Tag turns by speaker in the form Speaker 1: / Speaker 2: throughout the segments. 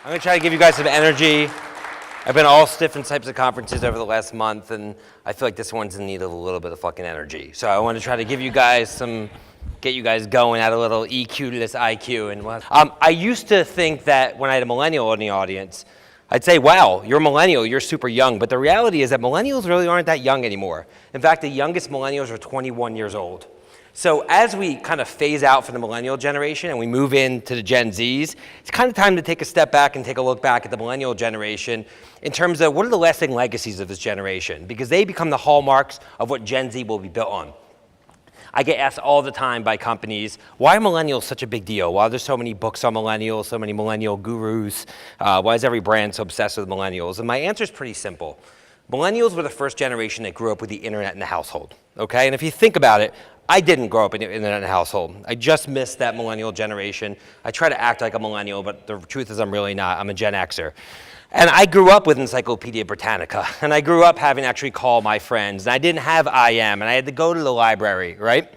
Speaker 1: I'm gonna try to give you guys some energy. I've been all different types of conferences over the last month, and I feel like this one's in need of a little bit of fucking energy. So I want to try to give you guys get you guys going, add a little EQ to this IQ. And I used to think that when I had a millennial in the audience, I'd say, wow, you're a millennial, you're super young. But the reality is that millennials really aren't that young anymore. In fact, the youngest millennials are 21 years old. So as we kind of phase out from the millennial generation and we move into the Gen Zs, it's kind of time to take a step back and take a look back at the millennial generation in terms of what are the lasting legacies of this generation, because they become the hallmarks of what Gen Z will be built on. I get asked all the time by companies, why are millennials such a big deal? Why are there so many books on millennials, so many millennial gurus? Why is every brand so obsessed with millennials? And my answer is pretty simple. Millennials were the first generation that grew up with the internet in the household, okay? And if you think about it, I didn't grow up in the internet household. I just missed that millennial generation. I try to act like a millennial, but the truth is I'm really not. I'm a Gen Xer. And I grew up with Encyclopedia Britannica, and I grew up having to actually call my friends, and I didn't have IM, and I had to go to the library, right?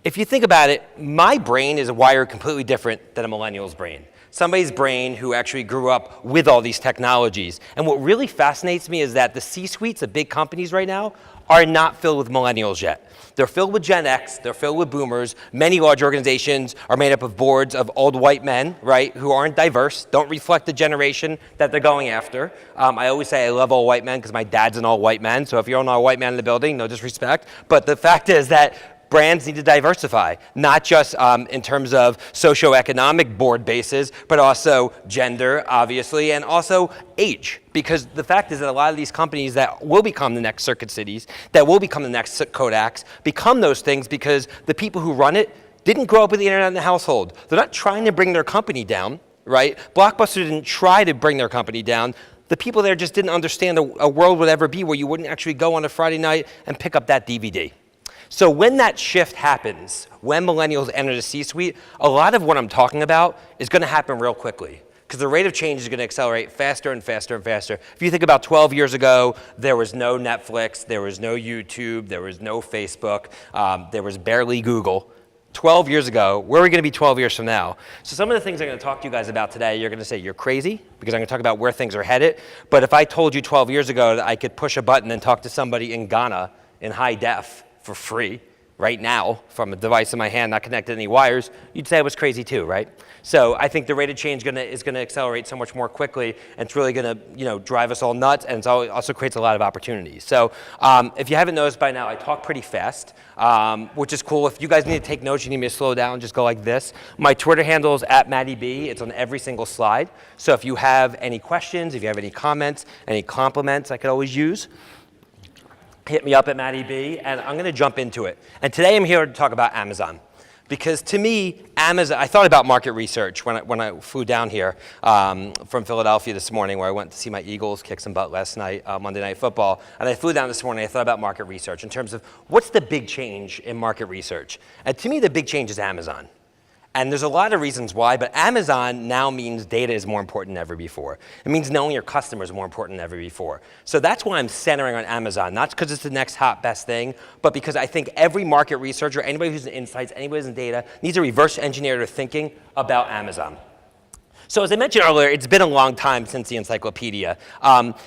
Speaker 1: If you think about it, my brain is wired completely different than a millennial's brain. Somebody's brain who actually grew up with all these technologies. And what really fascinates me is that the C-suites of big companies right now are not filled with millennials yet. They're filled with Gen X, they're filled with boomers. Many large organizations are made up of boards of old white men, right, who aren't diverse, don't reflect the generation that they're going after. I always say I love all white men because my dad's an all white man, so if you're an all white man in the building, no disrespect. But the fact is that brands need to diversify, not just in terms of socioeconomic board bases, but also gender, obviously, and also age. Because the fact is that a lot of these companies that will become the next Circuit Cities, that will become the next Kodaks, become those things because the people who run it didn't grow up with the internet in the household. They're not trying to bring their company down, right? Blockbuster didn't try to bring their company down. The people there just didn't understand a world would ever be where you wouldn't actually go on a Friday night and pick up that DVD. So when that shift happens, when millennials enter the C-suite, a lot of what I'm talking about is going to happen real quickly because the rate of change is going to accelerate faster and faster and faster. If you think about 12 years ago, there was no Netflix, there was no YouTube, there was no Facebook, there was barely Google. 12 years ago, where are we going to be 12 years from now? So some of the things I'm going to talk to you guys about today, you're going to say you're crazy because I'm going to talk about where things are headed. But if I told you 12 years ago that I could push a button and talk to somebody in Ghana in high def, for free right now from a device in my hand not connected to any wires, you'd say I was crazy too, right? So I think the rate of change is going to accelerate so much more quickly, and it's really going to drive us all nuts, and it also creates a lot of opportunities. So if you haven't noticed by now, I talk pretty fast, which is cool. If you guys need to take notes, you need me to slow down, just go like this. My Twitter handle is @MattyB. It's on every single slide. So if you have any questions, if you have any comments, any compliments I could always use, hit me up at MattyB, and I'm going to jump into it. And today I'm here to talk about Amazon. Because to me, Amazon, I thought about market research when I flew down here from Philadelphia this morning, where I went to see my Eagles kick some butt last night, Monday Night Football. And I flew down this morning, I thought about market research in terms of what's the big change in market research. And to me, the big change is Amazon. And there's a lot of reasons why, but Amazon now means data is more important than ever before. It means knowing your customers is more important than ever before. So that's why I'm centering on Amazon, not because it's the next hot best thing, but because I think every market researcher, anybody who's in insights, anybody who's in data, needs to reverse engineer their thinking about Amazon. So as I mentioned earlier, it's been a long time since the encyclopedia.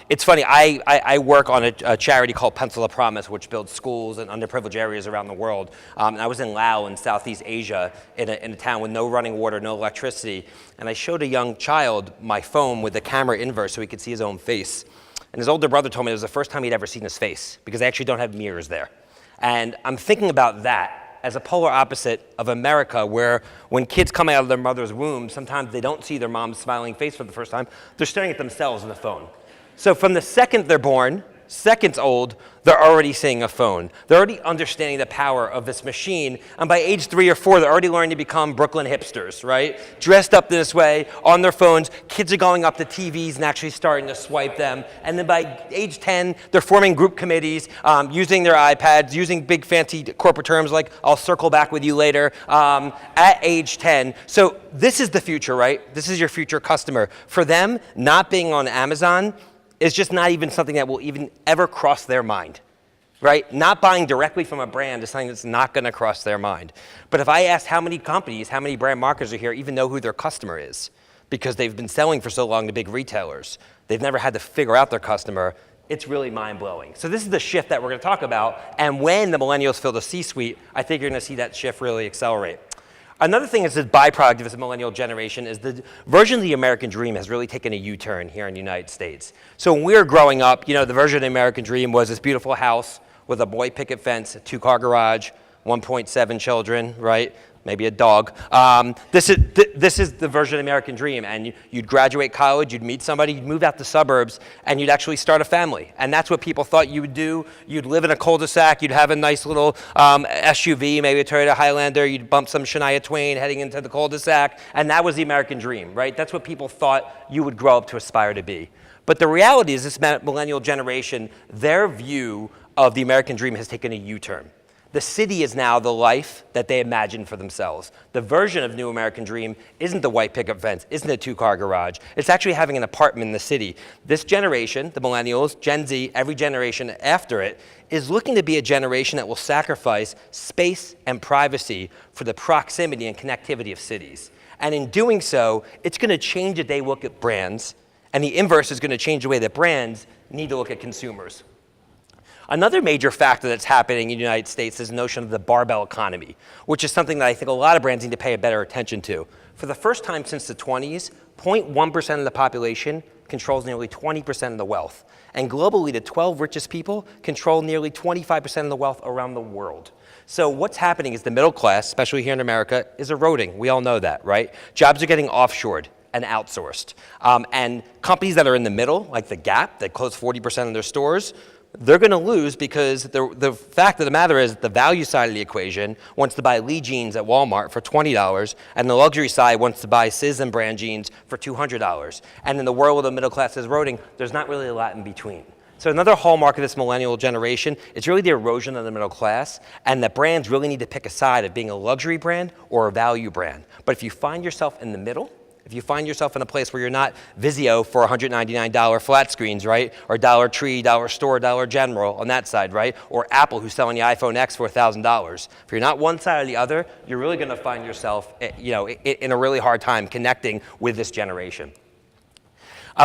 Speaker 1: It's funny, I work on a charity called Pencil of Promise, which builds schools in underprivileged areas around the world. And I was in Laos in Southeast Asia in a town with no running water, no electricity. And I showed a young child my phone with the camera inverse so he could see his own face. And his older brother told me it was the first time he'd ever seen his face because they actually don't have mirrors there. And I'm thinking about that as a polar opposite of America, where when kids come out of their mother's womb, sometimes they don't see their mom's smiling face for the first time. They're staring at themselves in the phone. So from the second they're born, seconds old, they're already seeing a phone. They're already understanding the power of this machine. And by age 3 or 4, they're already learning to become Brooklyn hipsters, right? Dressed up this way, on their phones. Kids are going up to TVs and actually starting to swipe them. And then by age 10, they're forming group committees, using their iPads, using big fancy corporate terms like, I'll circle back with you later, at age 10. So this is the future, right? This is your future customer. For them, not being on Amazon is just not even something that will even ever cross their mind, right? Not buying directly from a brand is something that's not going to cross their mind. But if I ask how many companies, how many brand marketers are here even know who their customer is, because they've been selling for so long to big retailers. They've never had to figure out their customer. It's really mind-blowing. So this is the shift that we're going to talk about, and when the millennials fill the C-suite, I think you're going to see that shift really accelerate. Another thing that's a byproduct of this millennial generation is the version of the American dream has really taken a U-turn here in the United States. So when we were growing up, the version of the American dream was this beautiful house with a white picket fence, a 2-car garage, 1.7 children, right? Maybe a dog. This is the version of the American dream, and you'd graduate college, you'd meet somebody, you'd move out to suburbs, and you'd actually start a family. And that's what people thought you would do. You'd live in a cul-de-sac, you'd have a nice little SUV, maybe a Toyota Highlander, you'd bump some Shania Twain heading into the cul-de-sac, and that was the American dream, right? That's what people thought you would grow up to aspire to be. But the reality is this millennial generation, their view of the American dream has taken a U-turn. The city is now the life that they imagined for themselves. The version of New American Dream isn't the white picket fence, isn't a 2-car garage. It's actually having an apartment in the city. This generation, the millennials, Gen Z, every generation after it, is looking to be a generation that will sacrifice space and privacy for the proximity and connectivity of cities. And in doing so, it's going to change the way they look at brands, and the inverse is going to change the way that brands need to look at consumers. Another major factor that's happening in the United States is the notion of the barbell economy, which is something that I think a lot of brands need to pay better attention to. For the first time since the 20s, 0.1% of the population controls nearly 20% of the wealth. And globally, the 12 richest people control nearly 25% of the wealth around the world. So what's happening is the middle class, especially here in America, is eroding. We all know that, right? Jobs are getting offshored and outsourced. And companies that are in the middle, like the Gap, that close 40% of their stores, they're going to lose because the fact of the matter is the value side of the equation wants to buy Lee jeans at Walmart for $20, and the luxury side wants to buy Citizen brand jeans for $200. And in the world where the middle class is eroding, there's not really a lot in between. So another hallmark of this millennial generation is really the erosion of the middle class, and that brands really need to pick a side of being a luxury brand or a value brand. But if you find yourself in the middle, if you find yourself in a place where you're not Vizio for $199 flat screens, right? Or Dollar Tree, Dollar Store, Dollar General on that side, right? Or Apple, who's selling the iPhone X for $1,000. If you're not one side or the other, you're really going to find yourself, in a really hard time connecting with this generation.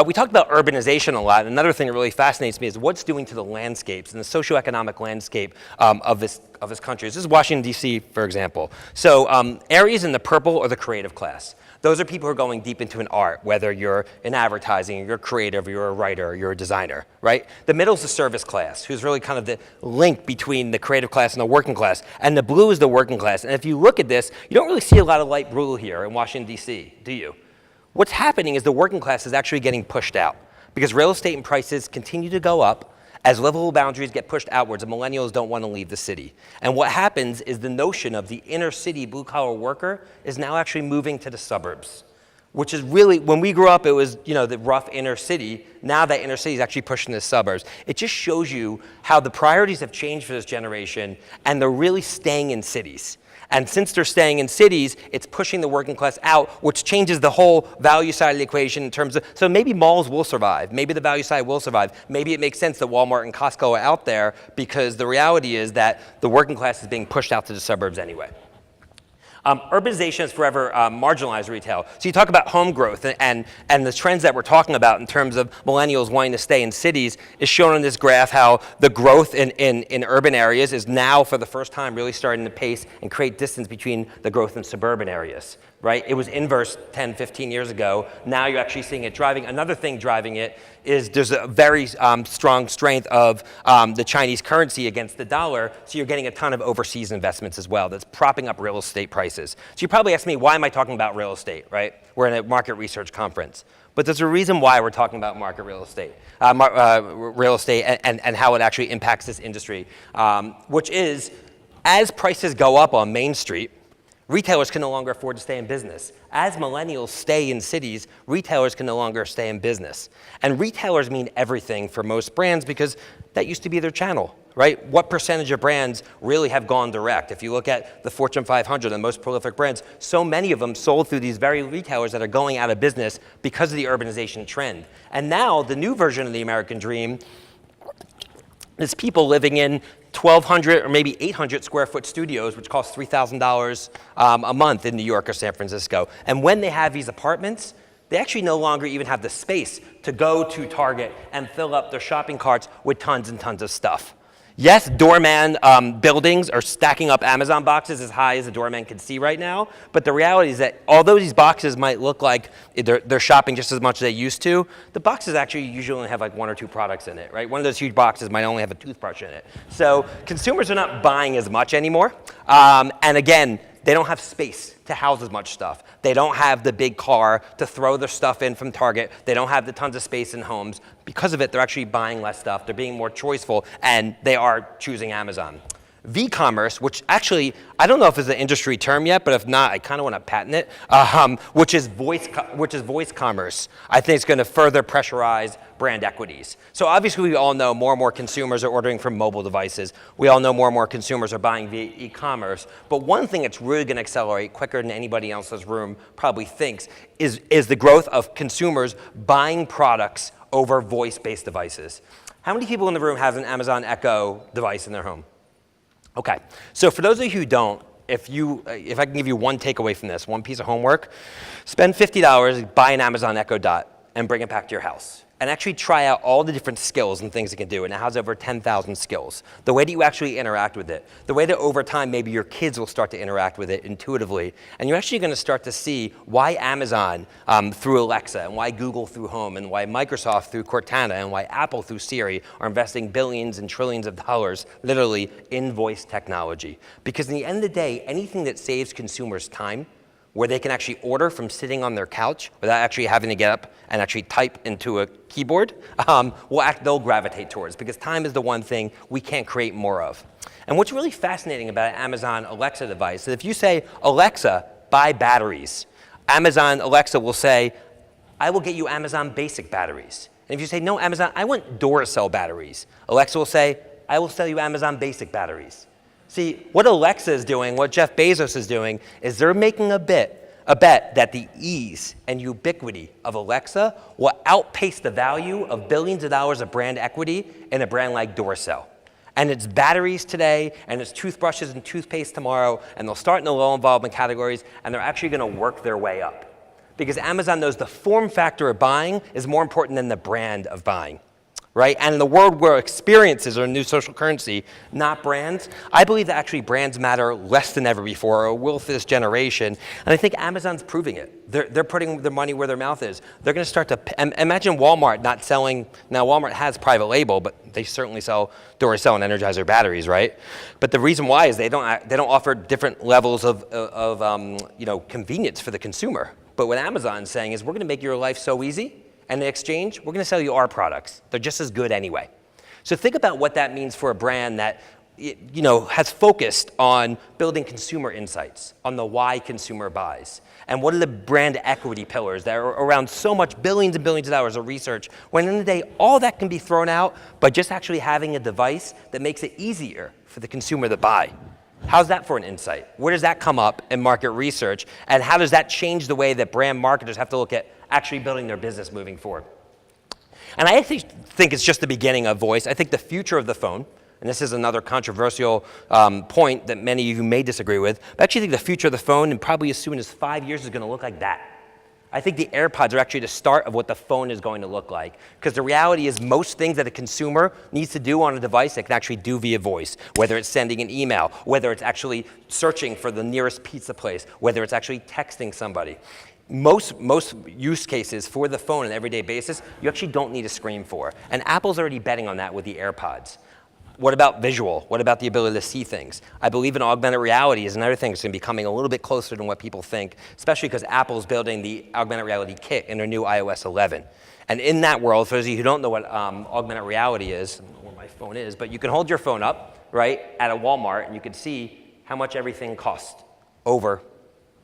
Speaker 1: We talked about urbanization a lot. Another thing that really fascinates me is what's doing to the landscapes and the socioeconomic landscape of this country. This is Washington, D.C., for example. So areas in the purple are the creative class. Those are people who are going deep into an art, whether you're in advertising, you're creative, you're a writer, you're a designer, right? The middle is the service class, who's really kind of the link between the creative class and the working class. And the blue is the working class. And if you look at this, you don't really see a lot of light blue here in Washington, D.C., do you? What's happening is the working class is actually getting pushed out because real estate and prices continue to go up. As livable boundaries get pushed outwards, and millennials don't want to leave the city. And what happens is the notion of the inner city blue-collar worker is now actually moving to the suburbs, which is really, when we grew up, it was, the rough inner city. Now that inner city is actually pushing the suburbs. It just shows you how the priorities have changed for this generation, and they're really staying in cities. And since they're staying in cities, it's pushing the working class out, which changes the whole value side of the equation in terms of, so maybe malls will survive, maybe the value side will survive, maybe it makes sense that Walmart and Costco are out there because the reality is that the working class is being pushed out to the suburbs anyway. Urbanization has forever marginalized retail. So you talk about home growth and the trends that we're talking about in terms of millennials wanting to stay in cities is shown in this graph how the growth in urban areas is now for the first time really starting to pace and create distance between the growth in suburban areas, right? It was inverse 10, 15 years ago. Now you're actually seeing it driving. Another thing driving it is there's a very strong strength of the Chinese currency against the dollar, so you're getting a ton of overseas investments as well. That's propping up real estate prices. So you probably ask me, why am I talking about real estate, right? We're in a market research conference. But there's a reason why we're talking about market real estate, and how it actually impacts this industry, which is, as prices go up on Main Street, retailers can no longer afford to stay in business. As millennials stay in cities, retailers can no longer stay in business. And retailers mean everything for most brands because that used to be their channel, right? What percentage of brands really have gone direct? If you look at the Fortune 500, the most prolific brands, so many of them sold through these very retailers that are going out of business because of the urbanization trend. And now the new version of the American dream is people living in 1,200 or maybe 800 square foot studios, which cost $3,000 a month in New York or San Francisco. And when they have these apartments, They actually no longer even have the space to go to Target and fill up their shopping carts with tons and tons of stuff. Yes, doorman buildings are stacking up Amazon boxes as high as the doorman can see right now, but the reality is that although these boxes might look like they're shopping just as much as they used to, the boxes actually usually only have like 1 or 2 products in it, right? One of those huge boxes might only have a toothbrush in it. So consumers are not buying as much anymore, and again, they don't have space to house as much stuff. They don't have the big car to throw their stuff in from Target. They don't have the tons of space in homes. Because of it, they're actually buying less stuff. They're being more choiceful, and they are choosing Amazon. V-commerce, which actually, I don't know if it's an industry term yet, but if not, I kind of want to patent it, which is voice commerce. I think it's going to further pressurize brand equities. So obviously, we all know more and more consumers are ordering from mobile devices. We all know more and more consumers are buying via e-commerce. But one thing that's really going to accelerate quicker than anybody else in this room probably thinks is the growth of consumers buying products over voice-based devices. How many people in the room have an Amazon Echo device in their home? Okay, so for those of you who don't, if I can give you one takeaway from this, one piece of homework, spend $50, buy an Amazon Echo Dot, and bring it back to your house. And actually try out all the different skills and things it can do, and it has over 10,000 skills. The way that you actually interact with it, the way that over time maybe your kids will start to interact with it intuitively, and you're actually gonna start to see why Amazon through Alexa, and why Google through Home, and why Microsoft through Cortana, and why Apple through Siri are investing billions and trillions of dollars literally in voice technology. Because in the end of the day, anything that saves consumers time, where they can actually order from sitting on their couch without actually having to get up and actually type into a keyboard, they'll gravitate towards, because time is the one thing we can't create more of. And what's really fascinating about an Amazon Alexa device is if you say, Alexa, buy batteries, Amazon Alexa will say, I will get you Amazon basic batteries. And if you say, no, Amazon, I want Duracell batteries, Alexa will say, I will sell you Amazon basic batteries. See, what Alexa is doing, what Jeff Bezos is doing, is they're making a bet that the ease and ubiquity of Alexa will outpace the value of billions of dollars of brand equity in a brand like Duracell. And it's batteries today, and it's toothbrushes and toothpaste tomorrow, and they'll start in the low involvement categories, and they're actually gonna work their way up. Because Amazon knows the form factor of buying is more important than the brand of buying. Right? And in the world where experiences are a new social currency, not brands, I believe that actually brands matter less than ever before, or will for this generation. And I think Amazon's proving it. They're putting their money where their mouth is. They're going to start to, imagine Walmart not selling, now Walmart has private label, but they certainly sell Duracell and Energizer batteries, right? But the reason why is they don't offer different levels of convenience for the consumer. But what Amazon's saying is, we're going to make your life so easy, and in exchange, we're going to sell you our products. They're just as good anyway. So think about what that means for a brand that has focused on building consumer insights, on the why consumer buys. And what are the brand equity pillars that are around so much billions and billions of dollars of research, when in the day, all that can be thrown out by just actually having a device that makes it easier for the consumer to buy. How's that for an insight? Where does that come up in market research? And how does that change the way that brand marketers have to look at actually building their business moving forward? And I actually think it's just the beginning of voice. I think the future of the phone, and this is another controversial point that many of you may disagree with, but I actually think the future of the phone, and probably as soon as 5 years, is going to look like that. I think the AirPods are actually the start of what the phone is going to look like. Because the reality is most things that a consumer needs to do on a device, they can actually do via voice. Whether it's sending an email, whether it's actually searching for the nearest pizza place, whether it's actually texting somebody. Most use cases for the phone on an everyday basis, you actually don't need a screen for. And Apple's already betting on that with the AirPods. What about visual? What about the ability to see things? I believe in augmented reality is another thing that's going to be coming a little bit closer than what people think, especially because Apple's building the augmented reality kit in their new iOS 11. And in that world, for those of you who don't know what augmented reality is, I don't know where my phone is, but you can hold your phone up, right, at a Walmart, and you can see how much everything costs over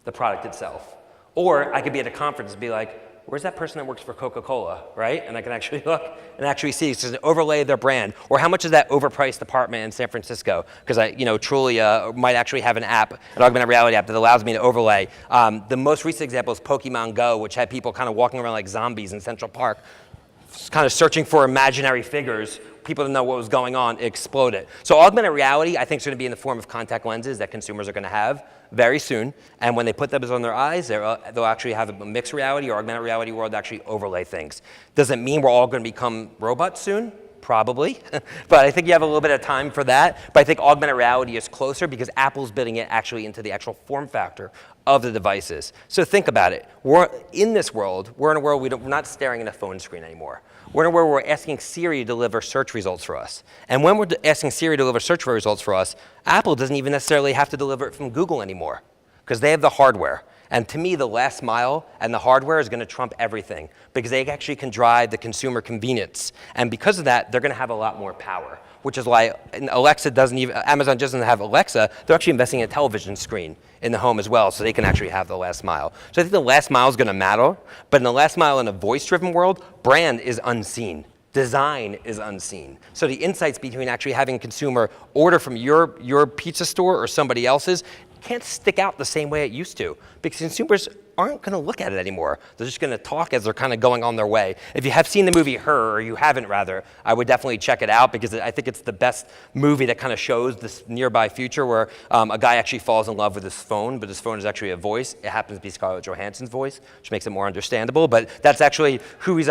Speaker 1: the product itself. Or I could be at a conference and be like, where's that person that works for Coca-Cola, right? And I can actually look and actually see, it's just an overlay of their brand. Or how much is that overpriced apartment in San Francisco? Because Trulia might actually have an app, an augmented reality app that allows me to overlay. The most recent example is Pokemon Go, which had people kind of walking around like zombies in Central Park, kind of searching for imaginary figures people to know what was going on, it exploded. So augmented reality, I think, is going to be in the form of contact lenses that consumers are going to have very soon. And when they put those on their eyes, they'll actually have a mixed reality or augmented reality world actually overlay things. Does it mean we're all going to become robots soon? Probably, but I think you have a little bit of time for that. But I think augmented reality is closer because Apple's building it actually into the actual form factor of the devices. So think about it. We're in this world, we're in a world we're not staring at a phone screen anymore. We're in a world where we're asking Siri to deliver search results for us. And when we're asking Siri to deliver search results for us, Apple doesn't even necessarily have to deliver it from Google anymore because they have the hardware. And to me, the last mile and the hardware is going to trump everything because they actually can drive the consumer convenience. And because of that, they're going to have a lot more power, which is why Amazon doesn't have Alexa. They're actually investing in a television screen in the home as well, so they can actually have the last mile. So I think the last mile is going to matter, but in the last mile in a voice-driven world, brand is unseen. Design is unseen. So the insights between actually having a consumer order from your pizza store or somebody else's can't stick out the same way it used to because consumers aren't going to look at it anymore. They're just going to talk as they're kind of going on their way. If you have seen the movie Her, or you haven't rather, I would definitely check it out because I think it's the best movie that kind of shows this nearby future where a guy actually falls in love with his phone, but his phone is actually a voice. It happens to be Scarlett Johansson's voice, which makes it more understandable, but that's actually who he's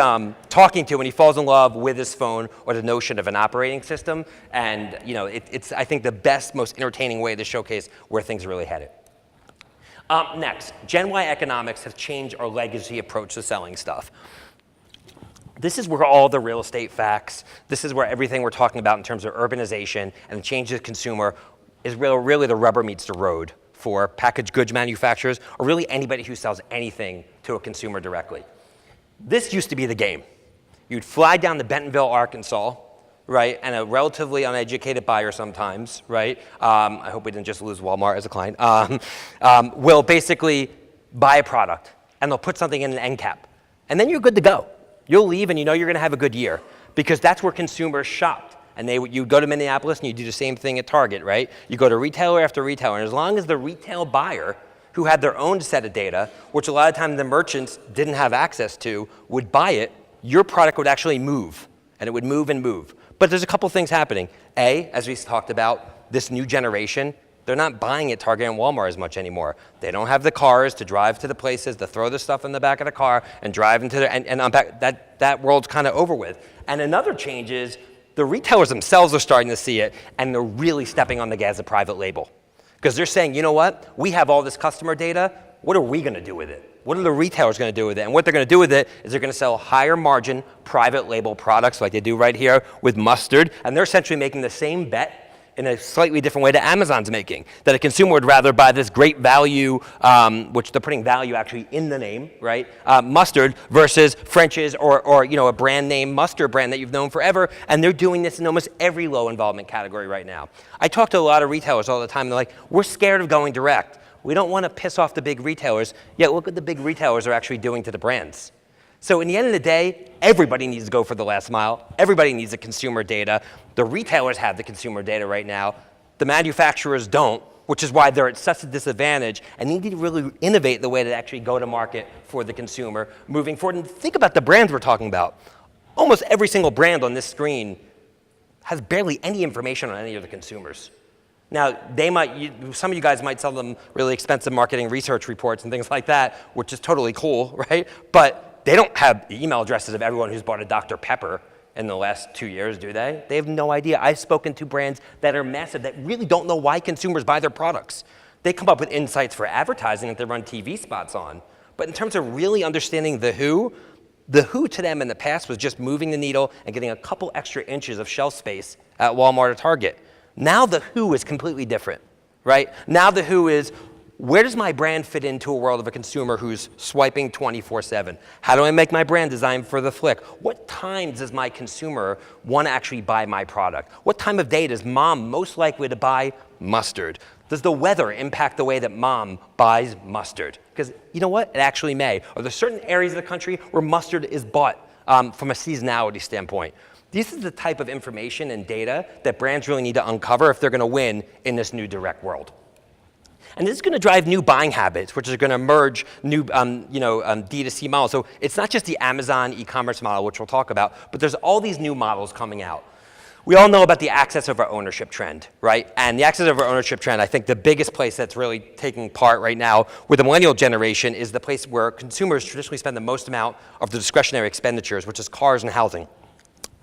Speaker 1: talking to when he falls in love with his phone or the notion of an operating system. And it's, I think, the best, most entertaining way to showcase where things are really headed. Next, Gen Y economics have changed our legacy approach to selling stuff. This is where all the real estate facts, this is where everything we're talking about in terms of urbanization and the change to the consumer is really the rubber meets the road for packaged goods manufacturers or really anybody who sells anything to a consumer directly. This used to be the game. You'd fly down to Bentonville, Arkansas, right, and a relatively uneducated buyer sometimes, right, I hope we didn't just lose Walmart as a client, will basically buy a product and they'll put something in an end cap. And then you're good to go. You'll leave and you know you're gonna have a good year because that's where consumers shopped. And you go to Minneapolis and you do the same thing at Target, right? You go to retailer after retailer, and as long as the retail buyer who had their own set of data, which a lot of times the merchants didn't have access to, would buy it, your product would actually move, and it would move and move. But there's a couple things happening. A, as we talked about, this new generation, they're not buying at Target and Walmart as much anymore. They don't have the cars to drive to the places, to throw the stuff in the back of the car and drive into the, and unpack. That world's kind of over with. And another change is the retailers themselves are starting to see it, and they're really stepping on the gas of private label. Because they're saying, you know what? We have all this customer data. What are we going to do with it? What are the retailers going to do with it? And what they're going to do with it is they're going to sell higher margin private label products like they do right here with mustard. And they're essentially making the same bet in a slightly different way that Amazon's making. That a consumer would rather buy this great value, which they're putting value actually in the name, right? Mustard versus French's or a brand name mustard brand that you've known forever. And they're doing this in almost every low involvement category right now. I talk to a lot of retailers all the time. They're like, we're scared of going direct. We don't want to piss off the big retailers, yet look what the big retailers are actually doing to the brands. So in the end of the day, everybody needs to go for the last mile. Everybody needs the consumer data. The retailers have the consumer data right now. The manufacturers don't, which is why they're at such a disadvantage and need to really innovate the way to actually go to market for the consumer moving forward. And think about the brands we're talking about. Almost every single brand on this screen has barely any information on any of the consumers. Now, some of you guys might sell them really expensive marketing research reports and things like that, which is totally cool, right? But they don't have the email addresses of everyone who's bought a Dr. Pepper in the last 2 years, do they? They have no idea. I've spoken to brands that are massive that really don't know why consumers buy their products. They come up with insights for advertising that they run TV spots on. But in terms of really understanding the who to them in the past was just moving the needle and getting a couple extra inches of shelf space at Walmart or Target. Now the who is completely different, right? Now the who is, where does my brand fit into a world of a consumer who's swiping 24/7? How do I make my brand design for the flick? What times does my consumer want to actually buy my product? What time of day does mom most likely to buy mustard? Does the weather impact the way that mom buys mustard? Because you know what? It actually may. Are there certain areas of the country where mustard is bought from a seasonality standpoint? This is the type of information and data that brands really need to uncover if they're going to win in this new direct world. And this is going to drive new buying habits, which are going to merge new D2C models. So it's not just the Amazon e-commerce model, which we'll talk about, but there's all these new models coming out. We all know about the access over ownership trend, right? And the access over ownership trend, I think the biggest place that's really taking part right now with the millennial generation is the place where consumers traditionally spend the most amount of the discretionary expenditures, which is cars and housing.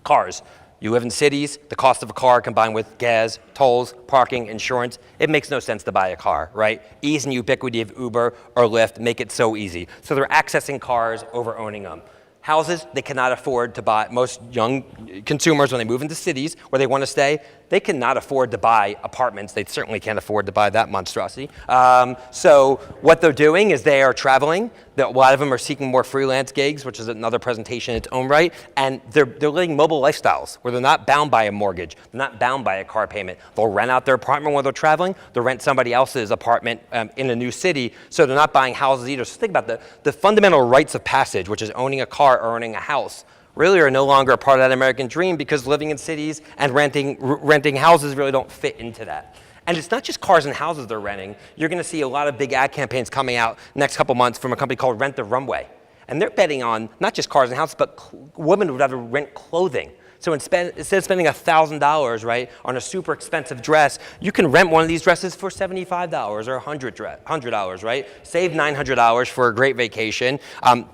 Speaker 1: Cars. You live in cities, the cost of a car combined with gas, tolls, parking, insurance, it makes no sense to buy a car, right? Ease and ubiquity of Uber or Lyft make it so easy. So they're accessing cars over owning them. Houses, they cannot afford to buy. Most young consumers, when they move into cities where they want to stay, they cannot afford to buy apartments. They certainly can't afford to buy that monstrosity. So what they're doing is they are traveling. A lot of them are seeking more freelance gigs, which is another presentation in its own right. And they're living mobile lifestyles where they're not bound by a mortgage. They're not bound by a car payment. They'll rent out their apartment while they're traveling. They'll rent somebody else's apartment in a new city. So they're not buying houses either. So think about the fundamental rites of passage, which is owning a car or owning a house, really are no longer a part of that American dream because living in cities and renting houses really don't fit into that. And it's not just cars and houses they're renting. You're going to see a lot of big ad campaigns coming out next couple months from a company called Rent the Runway. And they're betting on not just cars and houses, but women would rather rent clothing. So instead of spending $1,000, right, on a super expensive dress, you can rent one of these dresses for $75 or $100, right? Save $900 for a great vacation.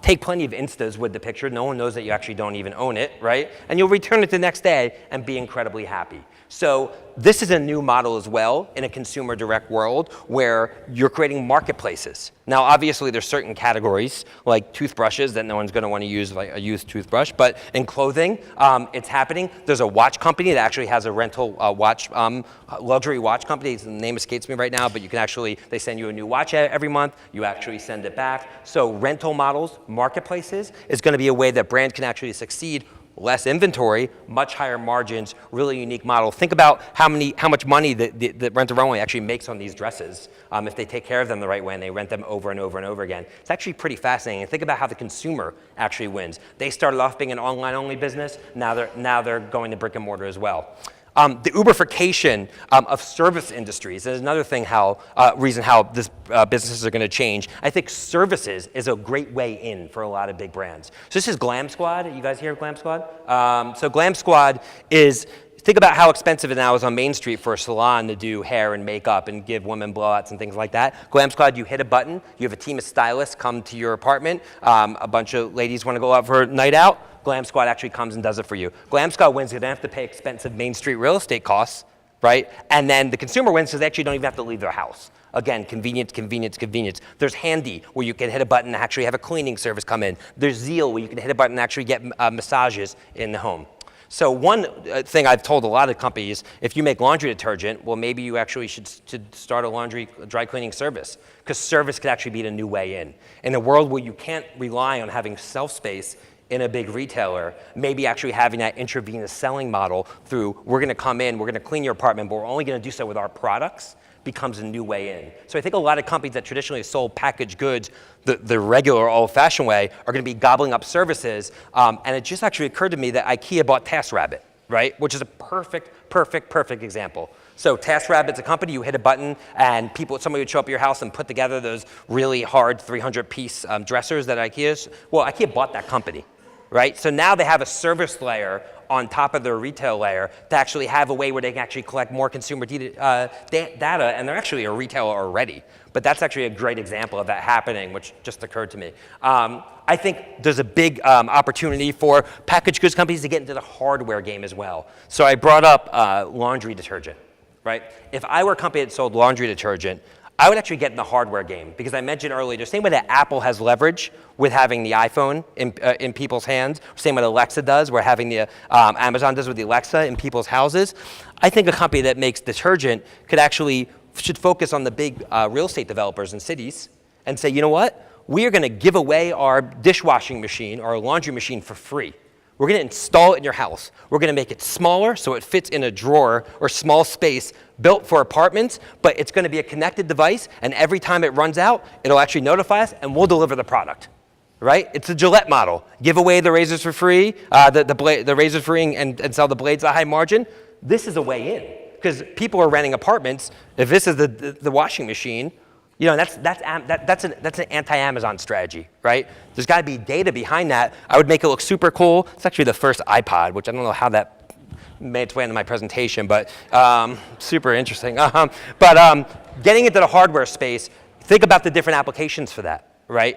Speaker 1: Take plenty of Instas with the picture. No one knows that you actually don't even own it, right? And you'll return it the next day and be incredibly happy. So this is a new model as well in a consumer direct world where you're creating marketplaces. Now, obviously, there's certain categories like toothbrushes that no one's going to want to use like a used toothbrush, but in clothing, it's happening. There's a watch company that actually has a rental watch, luxury watch company. The name escapes me right now, but you can actually, they send you a new watch every month. You actually send it back. So rental models, marketplaces is going to be a way that brands can actually succeed. Less inventory, much higher margins, really unique model. Think about how much money the Rent the Runway actually makes on these dresses if they take care of them the right way and they rent them over and over and over again. It's actually pretty fascinating. And think about how the consumer actually wins. They started off being an online-only business. Now they're going to brick and mortar as well. The Uberification of service industries is another thing reason how businesses are going to change. I think services is a great way in for a lot of big brands. So this is Glam Squad. You guys hear of Glam Squad? So Glam Squad is, think about how expensive it now is on Main Street for a salon to do hair and makeup and give women blowouts and things like that. Glam Squad, you hit a button, you have a team of stylists come to your apartment, a bunch of ladies want to go out for a night out, Glam Squad actually comes and does it for you. Glam Squad wins because they don't have to pay expensive Main Street real estate costs, right? And then the consumer wins because they actually don't even have to leave their house. Again, convenience, convenience, convenience. There's Handy, where you can hit a button and actually have a cleaning service come in. There's Zeal, where you can hit a button and actually get massages in the home. So one thing I've told a lot of companies, if you make laundry detergent, well, maybe you actually should start a dry cleaning service, because service could actually be the new way in. In a world where you can't rely on having shelf space in a big retailer, maybe actually having that intravenous selling model through, we're going to come in, we're going to clean your apartment, but we're only going to do so with our products, becomes a new way in. So I think a lot of companies that traditionally sold packaged goods the regular old-fashioned way are going to be gobbling up services. And it just actually occurred to me that IKEA bought TaskRabbit, right? Which is a perfect example. So TaskRabbit's a company, you hit a button and somebody would show up at your house and put together those really hard 300-piece dressers that IKEA bought that company, right? So now they have a service layer on top of their retail layer to actually have a way where they can actually collect more consumer data, and they're actually a retailer already. But that's actually a great example of that happening, which just occurred to me. I think there's a big opportunity for packaged goods companies to get into the hardware game as well. So I brought up laundry detergent, right? If I were a company that sold laundry detergent, I would actually get in the hardware game, because I mentioned earlier, the same way that Apple has leverage with having the iPhone in people's hands, same way Alexa does, where having the Amazon does with the Alexa in people's houses. I think a company that makes detergent should focus on the big real estate developers in cities and say, you know what? We are going to give away our dishwashing machine, our laundry machine for free. We're going to install it in your house. We're going to make it smaller so it fits in a drawer or small space built for apartments, but it's going to be a connected device, and every time it runs out, it'll actually notify us, and we'll deliver the product, right? It's a Gillette model. Give away the razors for free, the razors free, and sell the blades at a high margin. This is a way in, because people are renting apartments. If this is the washing machine, you know, that's an anti-Amazon strategy, right? There's got to be data behind that. I would make it look super cool. It's actually the first iPod, which I don't know how that made its way into my presentation, but super interesting. Getting into the hardware space, think about the different applications for that, right?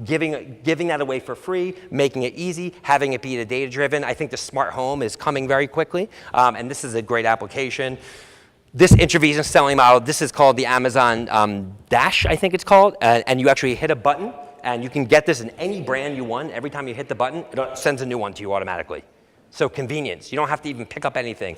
Speaker 1: Giving that away for free, making it easy, having it be the data-driven. I think the smart home is coming very quickly, and this is a great application. This intravenous selling model, this is called the Amazon Dash, I think it's called, and you actually hit a button, and you can get this in any brand you want. Every time you hit the button, it sends a new one to you automatically. So convenience, you don't have to even pick up anything.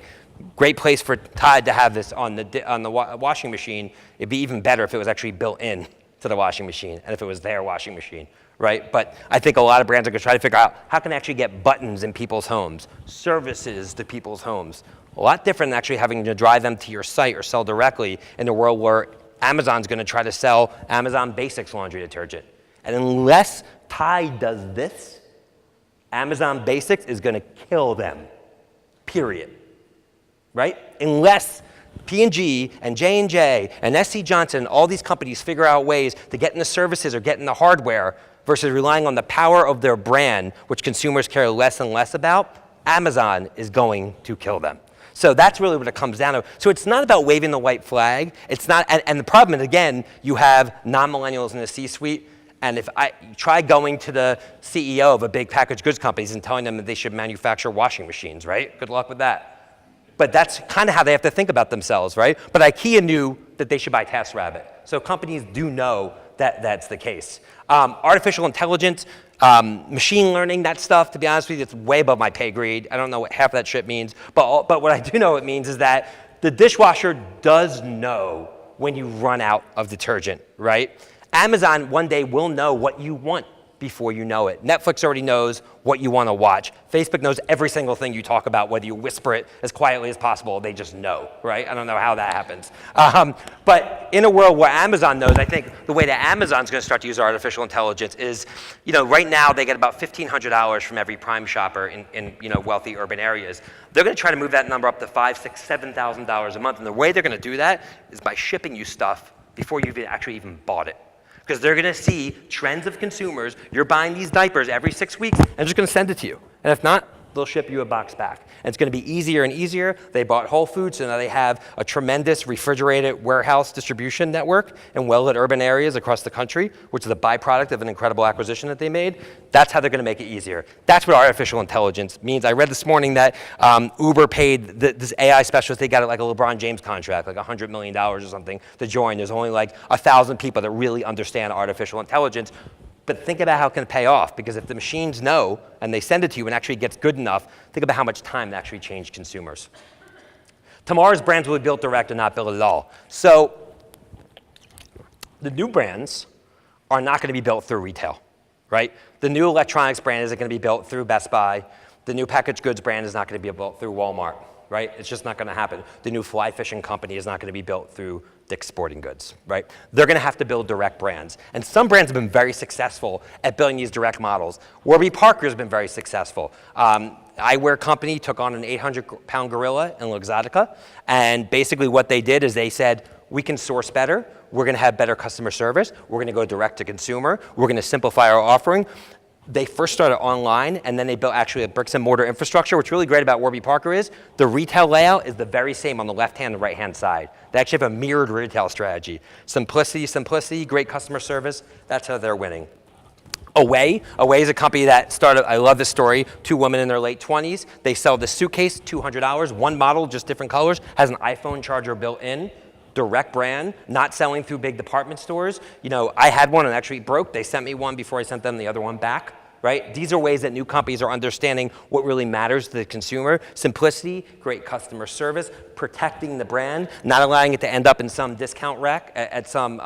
Speaker 1: Great place for Tide to have this on the washing machine. It'd be even better if it was actually built in to the washing machine and if it was their washing machine, right? But I think a lot of brands are gonna try to figure out how can I actually get buttons in people's homes, services to people's homes. A lot different than actually having to drive them to your site or sell directly in a world where Amazon's gonna try to sell Amazon Basics laundry detergent. And unless Tide does this, Amazon Basics is gonna kill them, period, right? Unless P&G and J&J and SC Johnson, all these companies figure out ways to get in the services or get in the hardware versus relying on the power of their brand, which consumers care less and less about, Amazon is going to kill them. So that's really what it comes down to. So it's not about waving the white flag. It's not, and the problem is, again, you have non-millennials in the C-suite, and if I try going to the CEO of a big packaged goods company and telling them that they should manufacture washing machines, right? Good luck with that. But that's kind of how they have to think about themselves, right? But IKEA knew that they should buy TaskRabbit. So companies do know that that's the case. Artificial intelligence, machine learning, that stuff, to be honest with you, it's way above my pay grade. I don't know what half that shit means. But what I do know it means is that the dishwasher does know when you run out of detergent, right? Amazon one day will know what you want before you know it. Netflix already knows what you want to watch. Facebook knows every single thing you talk about, whether you whisper it as quietly as possible, they just know, right? I don't know how that happens. But in a world where Amazon knows, I think the way that Amazon's going to start to use artificial intelligence is, right now they get about $1,500 from every Prime shopper in wealthy urban areas. They're going to try to move that number up to $5,000, $6,000, $7,000 a month. And the way they're going to do that is by shipping you stuff before you've actually even bought it. Because they're going to see trends of consumers. You're buying these diapers every 6 weeks, and they're just going to send it to you. And if not, they'll ship you a box back. And it's going to be easier and easier. They bought Whole Foods, so now they have a tremendous refrigerated warehouse distribution network in well-lit urban areas across the country, which is a byproduct of an incredible acquisition that they made. That's how they're going to make it easier. That's what artificial intelligence means. I read this morning that Uber paid this AI specialist, they got it like a LeBron James contract, like $100 million or something to join. There's only like 1,000 people that really understand artificial intelligence. But think about how it can pay off, because if the machines know and they send it to you and actually gets good enough, think about how much time that actually changed consumers. Tomorrow's brands will be built direct and not built at all. So the new brands are not going to be built through retail, right? The new electronics brand isn't going to be built through Best Buy. The new packaged goods brand is not going to be built through Walmart, right? It's just not going to happen. The new fly fishing company is not going to be built through Dick's Sporting Goods, right? They're going to have to build direct brands. And some brands have been very successful at building these direct models. Warby Parker has been very successful. Eyewear company took on an 800-pound gorilla in Luxottica. And basically what they did is they said, we can source better. We're going to have better customer service. We're going to go direct to consumer. We're going to simplify our offering. They first started online, and then they built actually a bricks and mortar infrastructure. What's really great about Warby Parker is the retail layout is the very same on the left-hand and right-hand side. They actually have a mirrored retail strategy. Simplicity, great customer service. That's how they're winning. Away is a company that started, I love this story, 2 women in their late 20s. They sell this suitcase, $200, one model, just different colors, has an iPhone charger built in. Direct brand, not selling through big department stores. I had one and actually broke. They sent me one before I sent them the other one back, right? These are ways that new companies are understanding what really matters to the consumer. Simplicity, great customer service, protecting the brand, not allowing it to end up in some discount rack at some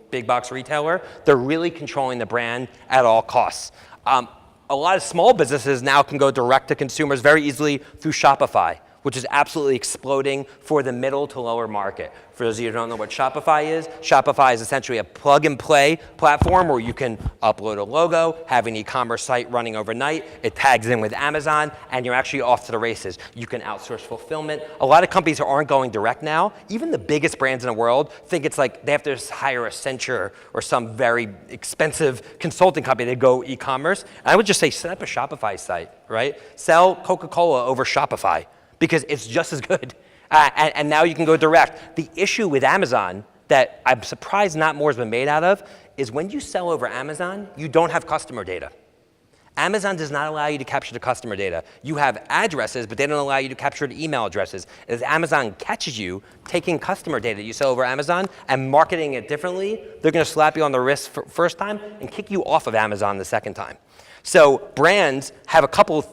Speaker 1: big box retailer. They're really controlling the brand at all costs. A lot of small businesses now can go direct to consumers very easily through Shopify, which is absolutely exploding for the middle to lower market. For those of you who don't know what Shopify is essentially a plug-and-play platform where you can upload a logo, have an e-commerce site running overnight, it tags in with Amazon, and you're actually off to the races. You can outsource fulfillment. A lot of companies aren't going direct now. Even the biggest brands in the world think it's like they have to hire Accenture or some very expensive consulting company to go e-commerce. And I would just say set up a Shopify site, right? Sell Coca-Cola over Shopify. because it's just as good. And now you can go direct. The issue with Amazon that I'm surprised not more has been made out of is when you sell over Amazon, you don't have customer data. Amazon does not allow you to capture the customer data. You have addresses, but they don't allow you to capture the email addresses. As Amazon catches you taking customer data that you sell over Amazon and marketing it differently, they're gonna slap you on the wrist first time and kick you off of Amazon the second time. So brands have a couple of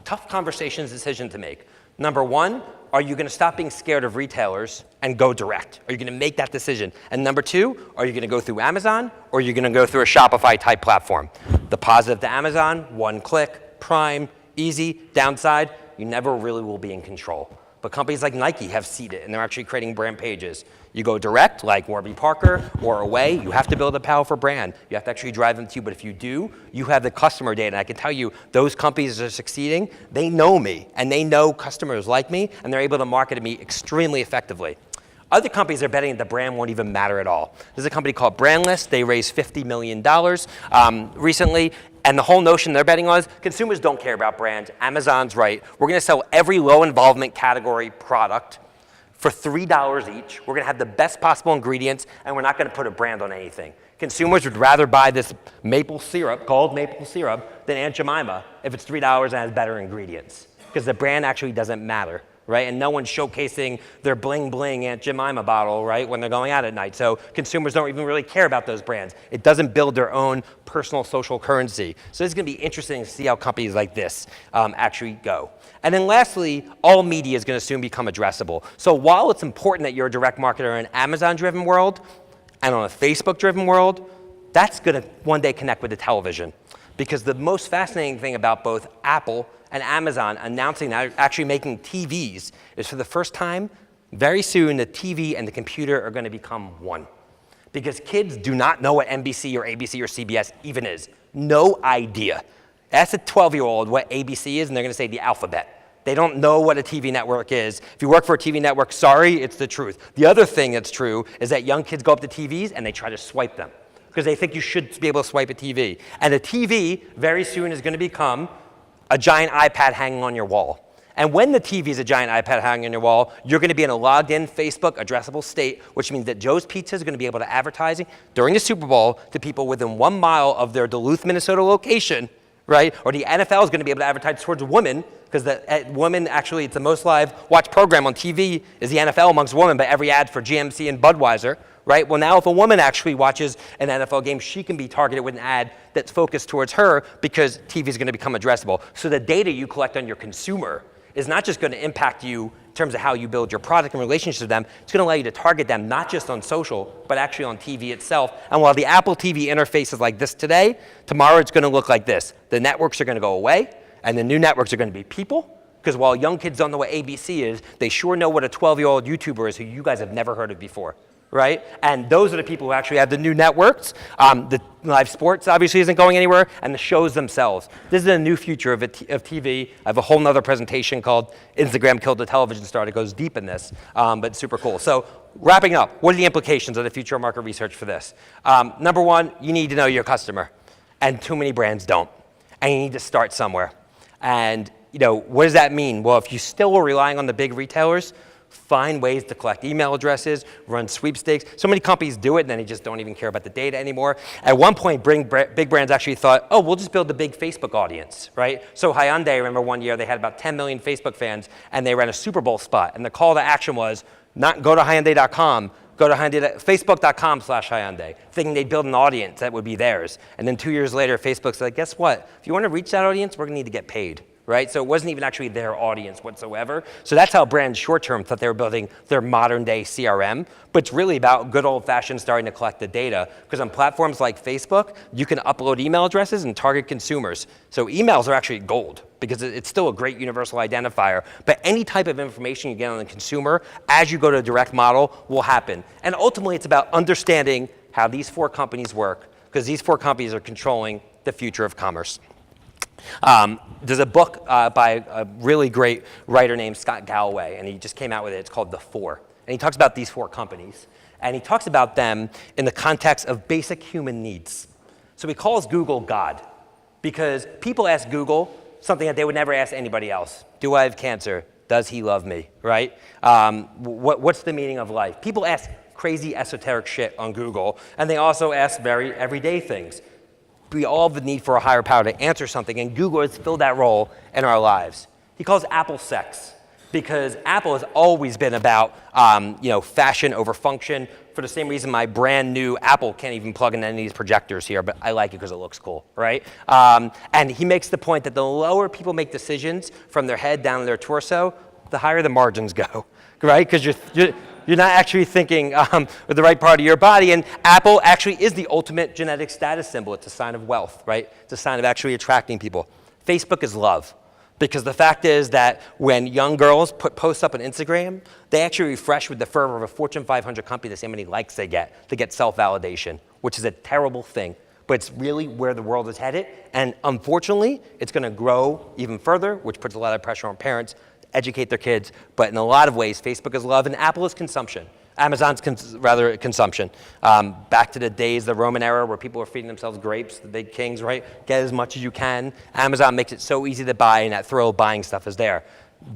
Speaker 1: tough decisions to make. Number one, are you gonna stop being scared of retailers and go direct? Are you gonna make that decision? And number two, are you gonna go through Amazon or are you gonna go through a Shopify type platform? The positive to Amazon, one click, Prime, easy. Downside, you never really will be in control. But companies like Nike have seeded and they're actually creating brand pages. You go direct, like Warby Parker or Away, you have to build a powerful brand. You have to actually drive them to you, but if you do, you have the customer data. And I can tell you, those companies that are succeeding, they know me, and they know customers like me, and they're able to market to me extremely effectively. Other companies are betting that the brand won't even matter at all. There's a company called Brandless. They raised $50 million recently. And the whole notion they're betting on is consumers don't care about brands. Amazon's right. We're going to sell every low involvement category product for $3 each. We're going to have the best possible ingredients, and we're not going to put a brand on anything. Consumers would rather buy this maple syrup, called maple syrup, than Aunt Jemima if it's $3 and has better ingredients, because the brand actually doesn't matter, right? And no one's showcasing their bling bling Aunt Jemima bottle, right, when they're going out at night. So consumers don't even really care about those brands. It doesn't build their own personal social currency. So it's going to be interesting to see how companies like this actually go. And then lastly, all media is going to soon become addressable. So while it's important that you're a direct marketer in an Amazon-driven world and on a Facebook-driven world, that's going to one day connect with the television. Because the most fascinating thing about both Apple and Amazon announcing that they're actually making TVs is for the first time, very soon, the TV and the computer are going to become one. Because kids do not know what NBC or ABC or CBS even is. No idea. Ask a 12-year-old what ABC is, and they're going to say the alphabet. They don't know what a TV network is. If you work for a TV network, sorry, it's the truth. The other thing that's true is that young kids go up to TVs and they try to swipe them because they think you should be able to swipe a TV. And a TV very soon is going to become a giant iPad hanging on your wall. And when the TV is a giant iPad hanging on your wall, you're going to be in a logged-in Facebook addressable state, which means that Joe's Pizza is going to be able to advertise during the Super Bowl to people within 1 mile of their Duluth, Minnesota location, right? Or the NFL is going to be able to advertise towards women, because the women actually, it's the most live watched program on TV is the NFL amongst women, but every ad for GMC and Budweiser, right? Well, now if a woman actually watches an NFL game, she can be targeted with an ad that's focused towards her because TV is going to become addressable. So the data you collect on your consumer is not just going to impact you in terms of how you build your product and relationships with them, it's going to allow you to target them not just on social, but actually on TV itself. And while the Apple TV interface is like this today, tomorrow it's going to look like this. The networks are going to go away, and the new networks are going to be people, because while young kids don't know what ABC is, they sure know what a 12-year-old YouTuber is who you guys have never heard of before. Right? And those are the people who actually have the new networks. The live sports obviously isn't going anywhere, and the shows themselves. This is a new future of TV. I have a whole nother presentation called Instagram Killed the Television Star that goes deep in this, but super cool. So wrapping up, what are the implications of the future of market research for this? Number one, you need to know your customer, and too many brands don't. And you need to start somewhere. And what does that mean? Well, if you still are relying on the big retailers, find ways to collect email addresses, run sweepstakes. So many companies do it, and then they just don't even care about the data anymore. At one point, big brands actually thought, oh, we'll just build the big Facebook audience, right? So Hyundai, I remember one year, they had about 10 million Facebook fans, and they ran a Super Bowl spot. And the call to action was, not go to Hyundai.com, go to Facebook.com/Hyundai, thinking they'd build an audience that would be theirs. And then 2 years later, Facebook's like, guess what? If you want to reach that audience, we're going to need to get paid. Right? So it wasn't even actually their audience whatsoever. So that's how brands short-term thought they were building their modern-day CRM. But it's really about good old-fashioned starting to collect the data. Because on platforms like Facebook, you can upload email addresses and target consumers. So emails are actually gold, because it's still a great universal identifier. But any type of information you get on the consumer, as you go to a direct model, will happen. And ultimately, it's about understanding how these 4 companies work, because these 4 companies are controlling the future of commerce. There's a book by a really great writer named Scott Galloway, and he just came out with it. It's called The Four. And he talks about these 4 companies. And he talks about them in the context of basic human needs. So he calls Google God, because people ask Google something that they would never ask anybody else. Do I have cancer? Does he love me, right? What's the meaning of life? People ask crazy esoteric shit on Google, and they also ask very everyday things. We all have the need for a higher power to answer something, and Google has filled that role in our lives. He calls Apple sex, because Apple has always been about fashion over function. For the same reason my brand new Apple can't even plug in any of these projectors here, but I like it because it looks cool, right? And he makes the point that the lower people make decisions from their head down to their torso, the higher the margins go, right? Because you're not actually thinking with the right part of your body. And Apple actually is the ultimate genetic status symbol. It's a sign of wealth, right? It's a sign of actually attracting people. Facebook is love. Because the fact is that when young girls put posts up on Instagram, they actually refresh with the fervor of a Fortune 500 company to see how many likes they get to get self-validation, which is a terrible thing. But it's really where the world is headed. And unfortunately, it's going to grow even further, which puts a lot of pressure on parents to educate their kids. But in a lot of ways, Facebook is love and Apple is consumption. Amazon's consumption. Back to the days, the Roman era, where people were feeding themselves grapes, the big kings, right? Get as much as you can. Amazon makes it so easy to buy, and that thrill of buying stuff is there.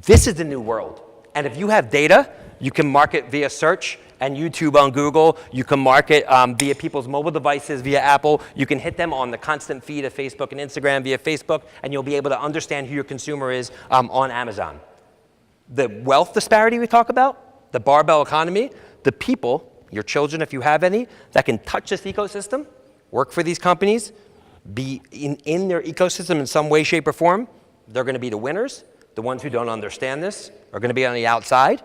Speaker 1: This is the new world. And if you have data, you can market via search and YouTube on Google. You can market via people's mobile devices via Apple. You can hit them on the constant feed of Facebook and Instagram via Facebook, and you'll be able to understand who your consumer is on Amazon. The wealth disparity we talk about, the barbell economy, the people, your children if you have any, that can touch this ecosystem, work for these companies, be in their ecosystem in some way, shape, or form, they're going to be the winners. The ones who don't understand this are going to be on the outside.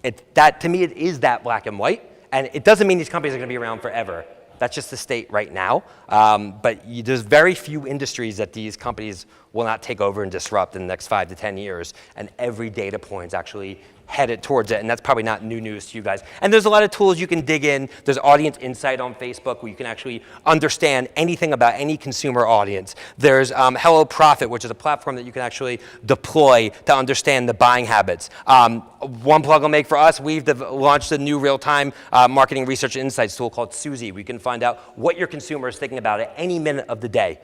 Speaker 1: To me, it is that black and white. And it doesn't mean these companies are going to be around forever. That's just the state right now. But there's very few industries that these companies will not take over and disrupt in the next 5 to 10 years. And every data point is actually headed towards it, and that's probably not new news to you guys. And there's a lot of tools you can dig in. There's Audience Insight on Facebook where you can actually understand anything about any consumer audience. There's Hello Profit, which is a platform that you can actually deploy to understand the buying habits. One plug I'll make for us, we've launched a new real-time marketing research and insights tool called Suzy. We can find out what your consumer is thinking about at any minute of the day.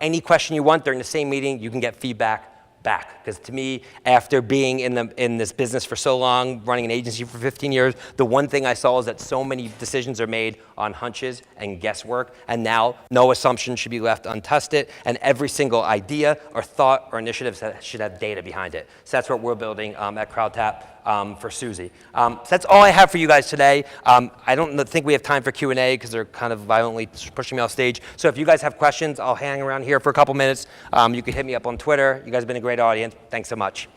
Speaker 1: Any question you want during the same meeting, you can get feedback back. Because to me, after being in this business for so long, running an agency for 15 years, the one thing I saw is that so many decisions are made on hunches and guesswork, and now no assumption should be left untested, and every single idea or thought or initiative should have data behind it. So that's what we're building at CrowdTap for Suzy. So that's all I have for you guys today. I don't think we have time for Q&A because they're kind of violently pushing me off stage. So if you guys have questions, I'll hang around here for a couple minutes. You can hit me up on Twitter. You guys have been a great audience. Thanks so much.